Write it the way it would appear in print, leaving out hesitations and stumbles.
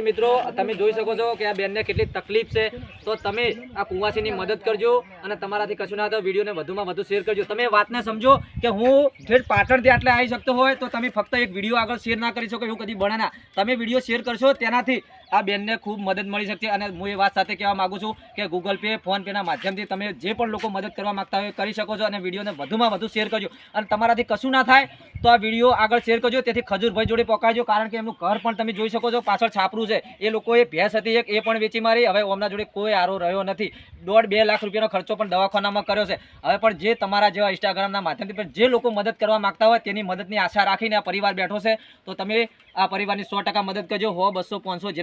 મિત્રો તમે જોઈ શકો છો કે આ બેનને કેટલી તકલીફ છે, તો તમે આ કુંવાસીની મદદ કરજો અને તમારાથી કશું ના થાય વિડીયોને વધુમાં વધુ શેર કરજો. તમે વાતને સમજો કે હું ઠેઠ પાટણથી આટલે આવી શકતો હોય તો તમે ફક્ત એક વિડીયો આગળ શેર ના કરી શકો એવું કદી બને ના. તમે વિડીયો શેર કરશો તેનાથી આ બેનને ખૂબ મદદ મળી શકશે. અને હું એ વાત સાથે કહેવા માંગુ છું કે ગૂગલ પે ફોન પેના માધ્યમથી તમે જે પણ લોકો મદદ કરવા માંગતા હોય કરી શકો છો. અને વિડીયોને વધુમાં વધુ શેર કરજો અને તમારાથી કશું ના થાય તો આ વિડીયો આગળ શેર કરજો. તેથી ખજૂરભાઈ જોડે પકડજો, કારણ કે એમનું ઘર પણ તમે જોઈ શકો છો પાછળ છાપરું છે. એ લોકોએ ભેંસ હતી એક, એ પણ વેચી મારી. હવે ઓમના જોડે કોઈ આરો રહ્યો નથી. 1.5-2 લાખ રૂપિયાનો ખર્ચો પણ દવાખાનામાં કર્યો છે. હવે પણ જે તમારા જેવા ઇન્સ્ટાગ્રામના માધ્યમથી પણ જે લોકો મદદ કરવા માંગતા હોય તેની મદદની આશા રાખીને આ પરિવાર બેઠો છે. તો તમે આ પરિવારની 100% મદદ કરજો. 100, 200, 500 જેના